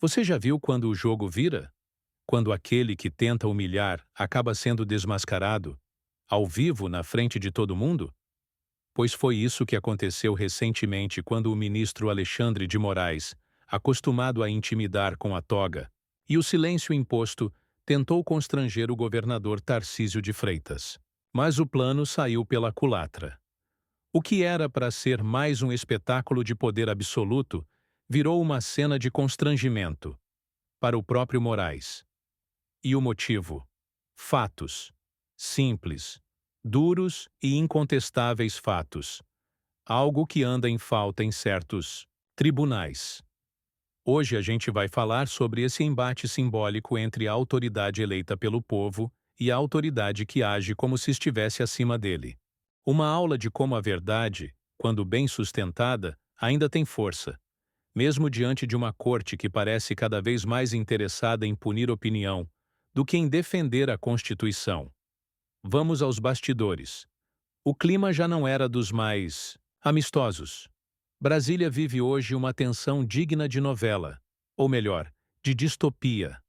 Você já viu quando o jogo vira? Quando aquele que tenta humilhar acaba sendo desmascarado, ao vivo na frente de todo mundo? Pois foi isso que aconteceu recentemente quando o ministro Alexandre de Moraes, acostumado a intimidar com a toga e o silêncio imposto, tentou constranger o governador Tarcísio de Freitas. Mas o plano saiu pela culatra. O que era para ser mais um espetáculo de poder absoluto virou uma cena de constrangimento para o próprio Moraes. E o motivo? Fatos. Simples, duros e incontestáveis fatos. Algo que anda em falta em certos tribunais. Hoje a gente vai falar sobre esse embate simbólico entre a autoridade eleita pelo povo e a autoridade que age como se estivesse acima dele. Uma aula de como a verdade, quando bem sustentada, ainda tem força, mesmo diante de uma corte que parece cada vez mais interessada em punir opinião do que em defender a Constituição. Vamos aos bastidores. O clima já não era dos mais amistosos. Brasília vive hoje uma tensão digna de novela, ou melhor, de distopia.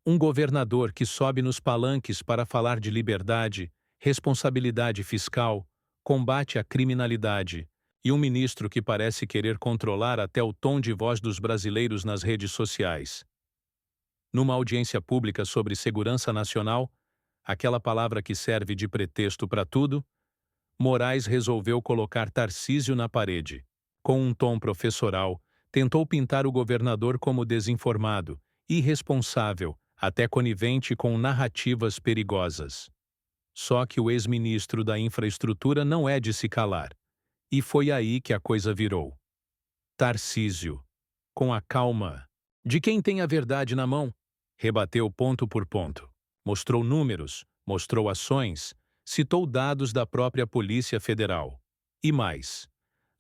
Um governador que sobe nos palanques para falar de liberdade, responsabilidade fiscal, combate à criminalidade, e um ministro que parece querer controlar até o tom de voz dos brasileiros nas redes sociais. Numa audiência pública sobre segurança nacional, aquela palavra que serve de pretexto para tudo, Moraes resolveu colocar Tarcísio na parede. Com um tom professoral, tentou pintar o governador como desinformado, irresponsável, até conivente com narrativas perigosas. Só que o ex-ministro da Infraestrutura não é de se calar. E foi aí que a coisa virou. Tarcísio, com a calma de quem tem a verdade na mão, rebateu ponto por ponto. Mostrou números, mostrou ações, citou dados da própria Polícia Federal. E mais,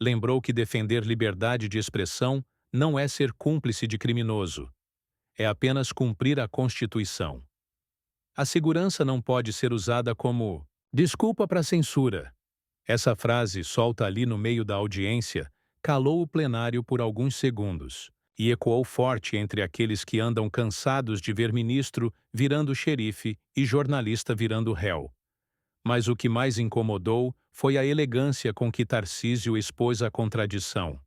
lembrou que defender liberdade de expressão não é ser cúmplice de criminoso. É apenas cumprir a Constituição. A segurança não pode ser usada como desculpa para censura. Essa frase, solta ali no meio da audiência, calou o plenário por alguns segundos e ecoou forte entre aqueles que andam cansados de ver ministro virando xerife e jornalista virando réu. Mas o que mais incomodou foi a elegância com que Tarcísio expôs a contradição.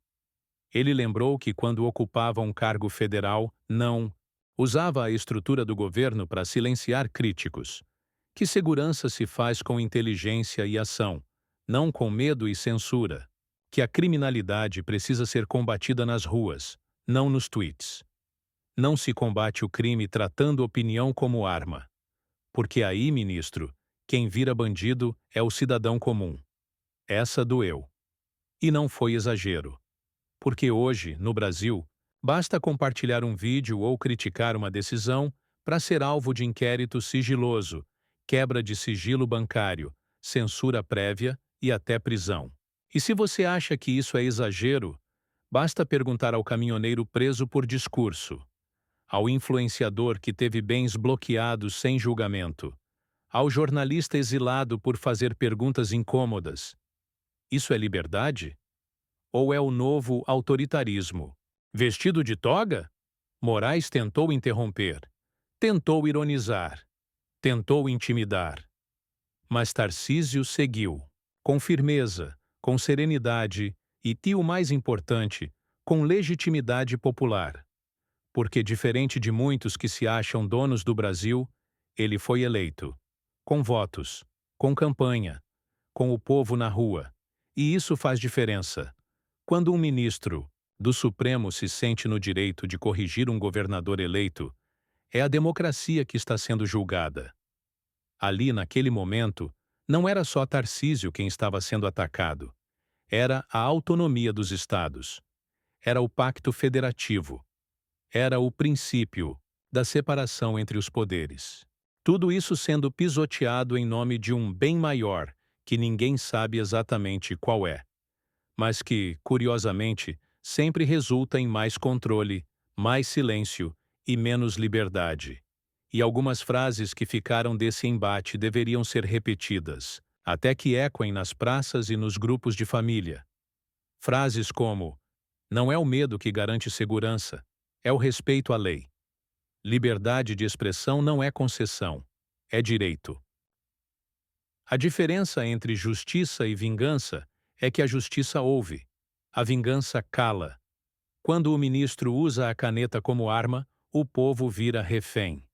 Ele lembrou que quando ocupava um cargo federal, não usava a estrutura do governo para silenciar críticos. Que segurança se faz com inteligência e ação, não com medo e censura. Que a criminalidade precisa ser combatida nas ruas, não nos tweets. Não se combate o crime tratando opinião como arma. Porque aí, ministro, quem vira bandido é o cidadão comum. Essa doeu. E não foi exagero. Porque hoje, no Brasil, basta compartilhar um vídeo ou criticar uma decisão para ser alvo de inquérito sigiloso, quebra de sigilo bancário, censura prévia e até prisão. E se você acha que isso é exagero, basta perguntar ao caminhoneiro preso por discurso, ao influenciador que teve bens bloqueados sem julgamento, ao jornalista exilado por fazer perguntas incômodas. Isso é liberdade? Ou é o novo autoritarismo? Vestido de toga? Moraes tentou interromper, tentou ironizar, tentou intimidar. Mas Tarcísio seguiu, com firmeza, com serenidade e, o mais importante, com legitimidade popular. Porque, diferente de muitos que se acham donos do Brasil, ele foi eleito. Com votos, com campanha, com o povo na rua. E isso faz diferença. Quando um ministro do Supremo se sente no direito de corrigir um governador eleito, é a democracia que está sendo julgada. Ali, naquele momento, não era só Tarcísio quem estava sendo atacado. Era a autonomia dos estados. Era o pacto federativo. Era o princípio da separação entre os poderes. Tudo isso sendo pisoteado em nome de um bem maior, que ninguém sabe exatamente qual é, mas que, curiosamente, sempre resulta em mais controle, mais silêncio e menos liberdade. E algumas frases que ficaram desse embate deveriam ser repetidas, até que ecoem nas praças e nos grupos de família. Frases como: não é o medo que garante segurança, É o respeito à lei. Liberdade de expressão não é concessão, é direito. A diferença entre justiça e vingança é que a justiça ouve, a vingança cala. Quando o ministro usa a caneta como arma, o povo vira refém.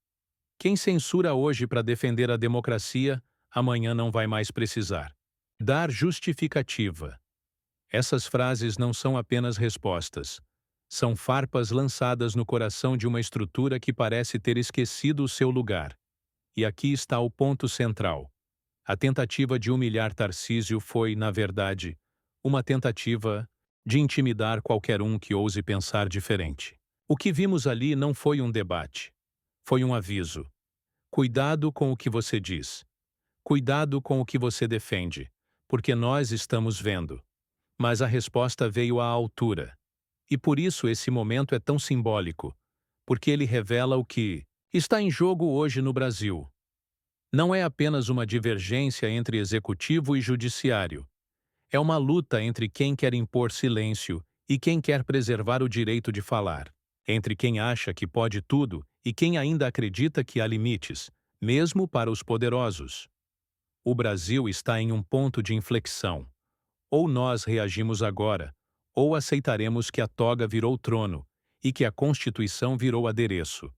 Quem censura hoje para defender a democracia, amanhã não vai mais precisar. Dar justificativa. Essas frases não são apenas respostas. São farpas lançadas no coração de uma estrutura que parece ter esquecido o seu lugar. E aqui está o ponto central. A tentativa de humilhar Tarcísio foi, na verdade, uma tentativa de intimidar qualquer um que ouse pensar diferente. O que vimos ali não foi um debate. Foi um aviso. Cuidado com o que você diz. Cuidado com o que você defende, porque nós estamos vendo. Mas a resposta veio à altura. E por isso esse momento é tão simbólico, porque ele revela o que está em jogo hoje no Brasil. Não é apenas uma divergência entre executivo e judiciário. É uma luta entre quem quer impor silêncio e quem quer preservar o direito de falar. Entre quem acha que pode tudo e quem ainda acredita que há limites, mesmo para os poderosos. O Brasil está em um ponto de inflexão. Ou nós reagimos agora, ou aceitaremos que a toga virou trono e que a Constituição virou adereço.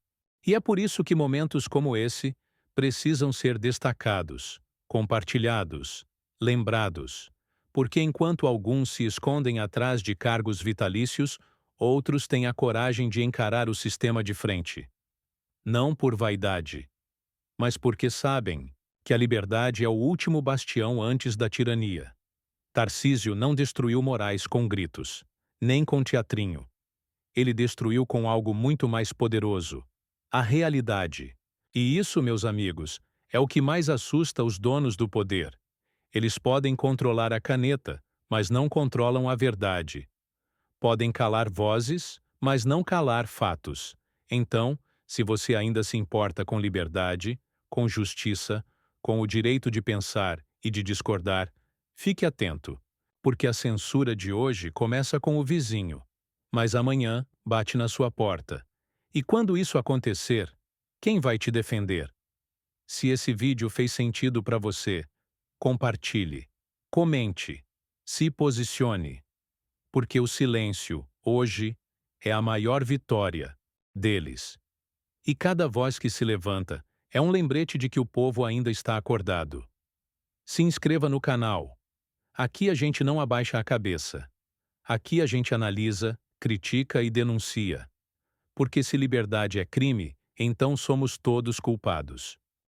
E é por isso que momentos como esse precisam ser destacados, compartilhados, lembrados. Porque enquanto alguns se escondem atrás de cargos vitalícios, outros têm a coragem de encarar o sistema de frente. Não por vaidade, mas porque sabem que a liberdade é o último bastião antes da tirania. Tarcísio não destruiu Moraes com gritos, nem com teatrinho. Ele destruiu com algo muito mais poderoso: a realidade. E isso, meus amigos, é o que mais assusta os donos do poder. Eles podem controlar a caneta, mas não controlam a verdade. Podem calar vozes, mas não calar fatos. Então, se você ainda se importa com liberdade, com justiça, com o direito de pensar e de discordar, fique atento, porque a censura de hoje começa com o vizinho, mas amanhã bate na sua porta. E quando isso acontecer, quem vai te defender? Se esse vídeo fez sentido para você, compartilhe, comente, se posicione, porque o silêncio, hoje, é a maior vitória deles. E cada voz que se levanta é um lembrete de que o povo ainda está acordado. Se inscreva no canal. Aqui a gente não abaixa a cabeça. Aqui a gente analisa, critica e denuncia. Porque se liberdade é crime, então somos todos culpados.